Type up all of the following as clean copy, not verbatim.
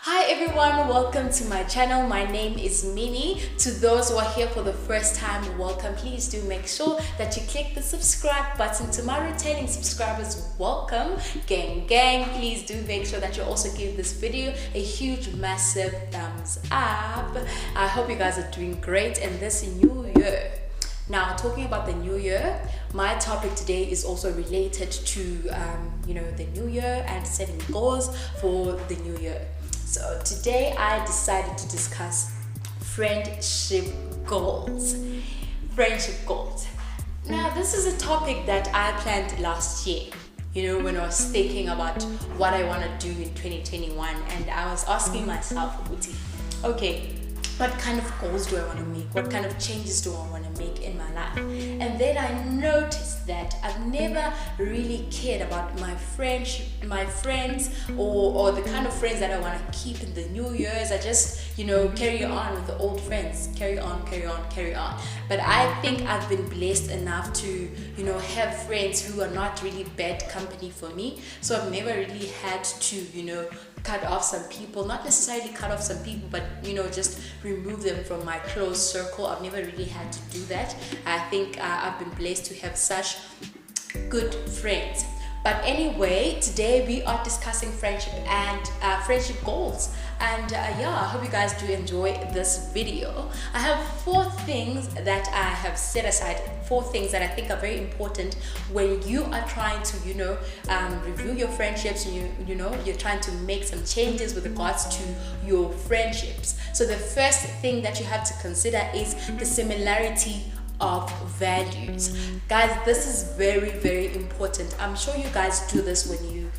Hi everyone, welcome to my channel. My name is Minnie. To those who are here for the first time, welcome. Please do make sure that you click the subscribe button. To my returning subscribers, welcome. Gang, please do make sure that you also give this video a huge, massive thumbs up. I hope you guys are doing great in this new year. Now, talking about the new year, my topic today is also related to the new year and setting goals for the new year. So today I decided to discuss friendship goals. Friendship goals. Now, this is a topic that I planned last year, when I was thinking about what I want to do in 2021, and I was asking myself, okay, what kind of goals do I want to make? What kind of changes do I want to make in my life? And then I noticed that I've never really cared about my friends, or the kind of friends that I want to keep in the new years. I just, carry on with the old friends, carry on. But I think I've been blessed enough to, have friends who are not really bad company for me. So I've never really had to, cut off some people, not necessarily cut off some people, but just remove them from my close circle. I've never really had to do that. I think I've been blessed to have such good friends. But anyway, today we are discussing friendship and friendship goals. And I hope you guys do enjoy this video. I have 4 things that I have set aside, 4 things that I think are very important when you are trying to, review your friendships. You're trying to make some changes with regards to your friendships. So the first thing that you have to consider is the similarity of values. Guys, this is very, very important. I'm sure you guys do this when you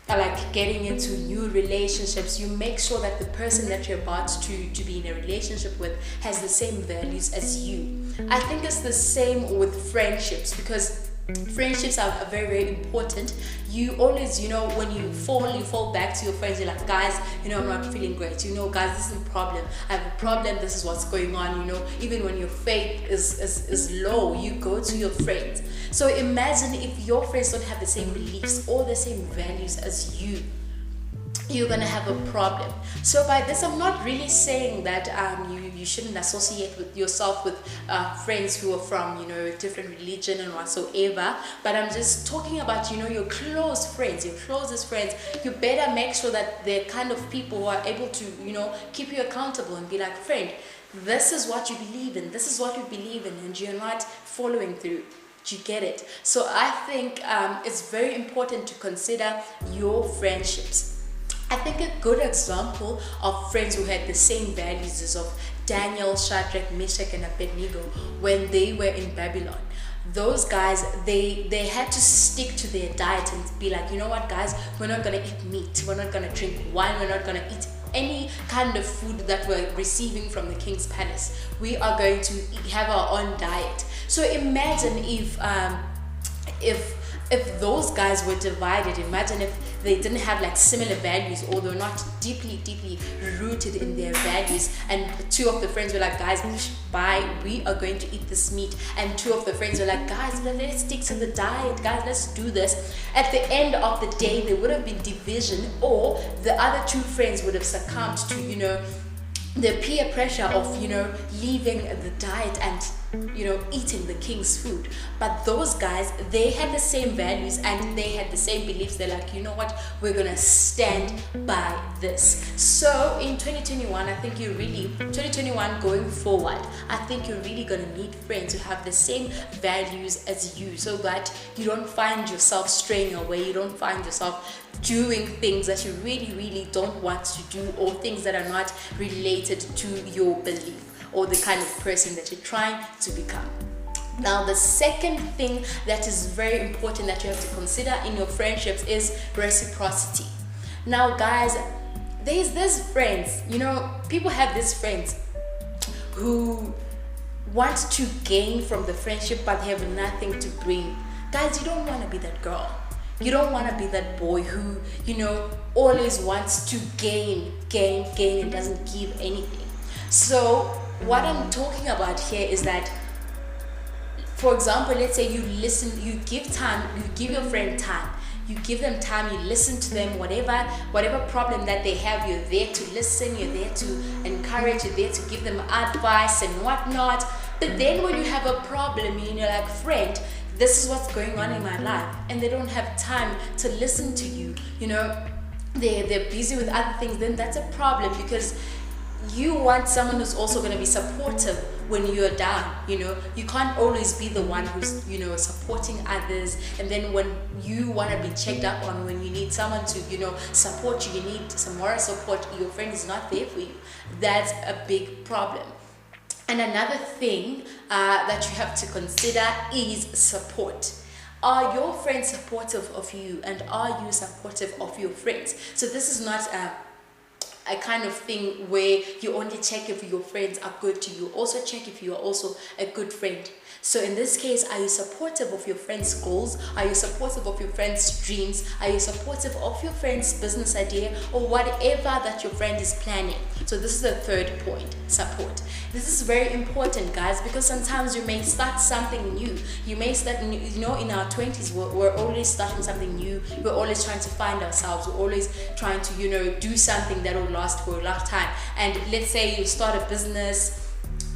are getting into new relationships. You make sure that the person that you're about to be in a relationship with has the same values as you. I think it's the same with friendships, because friendships are very, very important. You always, when you fall back to your friends. You're like, guys, I'm not feeling great. Guys, this is a problem. I have a problem. This is what's going on. Even when your faith is low, you go to your friends. So imagine if your friends don't have the same beliefs or the same values as you. You're gonna have a problem. So by this, I'm not really saying that you shouldn't associate with yourself with friends who are from a different religion and whatsoever. But I'm just talking about your close friends, your closest friends. You better make sure that they're kind of people who are able to keep you accountable and be like, friend, this is what you believe in, this is what you believe in, and you're not following through. Do you get it? So I think it's very important to consider your friendships. I think a good example of friends who had the same values is of Daniel, Shadrach, Meshach, and Abednego when they were in Babylon. Those guys, they had to stick to their diet and be like, you know what, guys, we're not going to eat meat, we're not going to drink wine, we're not going to eat any kind of food that we're receiving from the king's palace. We are going to have our own diet. So imagine if those guys were divided. Imagine if they didn't have similar values, or they're not deeply rooted in their values, and 2 of the friends were like, guys, bye, we are going to eat this meat, and 2 of the friends were like, guys, let's stick to the diet, guys, let's do this. At the end of the day, there would have been division, or the other 2 friends would have succumbed to the peer pressure of leaving the diet and eating the king's food. But those guys, they had the same values and they had the same beliefs. They're like, you know what, we're gonna stand by this. So in 2021, I think 2021 going forward, I think you're really gonna need friends who have the same values as you, so that you don't find yourself straying away, you don't find yourself doing things that you really don't want to do, or things that are not related to your belief or the kind of person that you're trying to become. Now, the second thing that is very important that you have to consider in your friendships is reciprocity. Now, guys, there's these friends, people have these friends who want to gain from the friendship, but they have nothing to bring. Guys, you don't want to be that girl. You don't want to be that boy who, always wants to gain and doesn't give anything. So what I'm talking about here is that, for example, let's say you give your friend time, you give them time, you listen to them, whatever problem that they have, you're there to listen, you're there to encourage, you're there to give them advice and whatnot. But then when you have a problem, you're like, friend, this is what's going on in my life, and they don't have time to listen to you, they're busy with other things, then that's a problem, because you want someone who's also going to be supportive when you're down. You can't always be the one who's supporting others, and then when you want to be checked up on, when you need someone to support you, you need some moral support, your friend is not there for you. That's a big problem. And another thing that you have to consider is support. Are your friends supportive of you, and are you supportive of your friends? So this is not a kind of thing where you only check if your friends are good to you. Also check if you are also a good friend. So in this case, are you supportive of your friend's goals? Are you supportive of your friend's dreams? Are you supportive of your friend's business idea, or whatever that your friend is planning? So this is the third point, support. This is very important, guys, because sometimes you may start something new. You may start, in our 20s, we're always starting something new. We're always trying to find ourselves. We're always trying to, do something that will last for a lifetime. And let's say you start a business.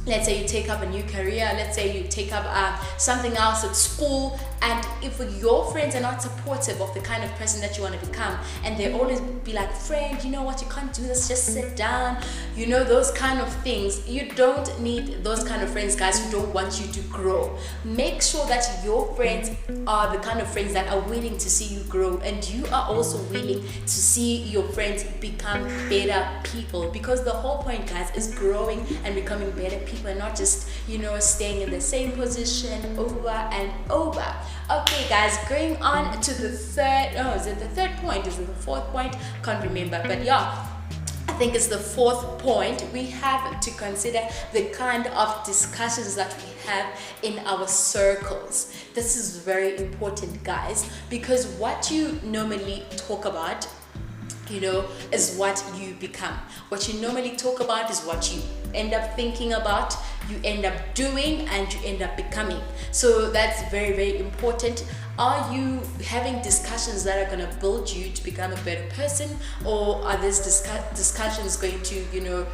Let's say you take up a new career, let's say you take up something else at school, and if your friends are not supportive of the kind of person that you want to become, and they always be like, friend, you know what, you can't do this, just sit down, those kind of things. You don't need those kind of friends, guys, who don't want you to grow. Make sure that your friends are the kind of friends that are willing to see you grow, and you are also willing to see your friends become better people, because the whole point, guys, is growing and becoming better people, and not just staying in the same position over and over. Okay, guys, going on to the third, is it the third point, is it the fourth point? Can't remember, but yeah, I think it's the fourth point. We have to consider the kind of discussions that we have in our circles. This is very important, guys, because what you normally talk about is what you become. What you normally talk about is what you end up thinking about, you end up doing, and you end up becoming. So that's very, very important. Are you having discussions that are going to build you to become a better person, or are these discussions going to,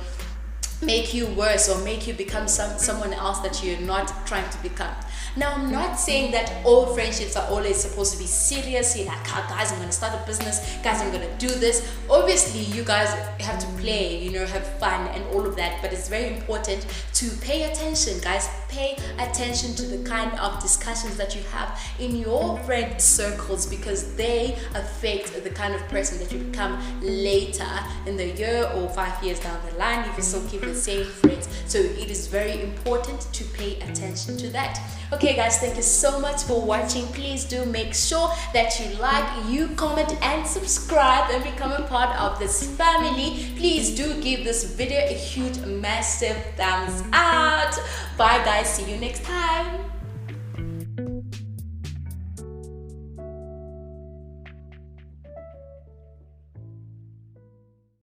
make you worse or make you become someone else that you're not trying to become? Now, I'm not saying that all friendships are always supposed to be serious. You're like, guys, I'm going to start a business. Guys, I'm going to do this. Obviously, you guys have to play, have fun and all of that. But it's very important to pay attention, guys. Pay attention to the kind of discussions that you have in your friend circles, because they affect the kind of person that you become later in the year or 5 years down the line if you still keep the same friends. So it is very important to pay attention to that. Okay, guys, thank you so much for watching. Please do make sure that you like, you comment, and subscribe and become a part of this family. Please do give this video a huge, massive thumbs up. Bye, guys. See you next time.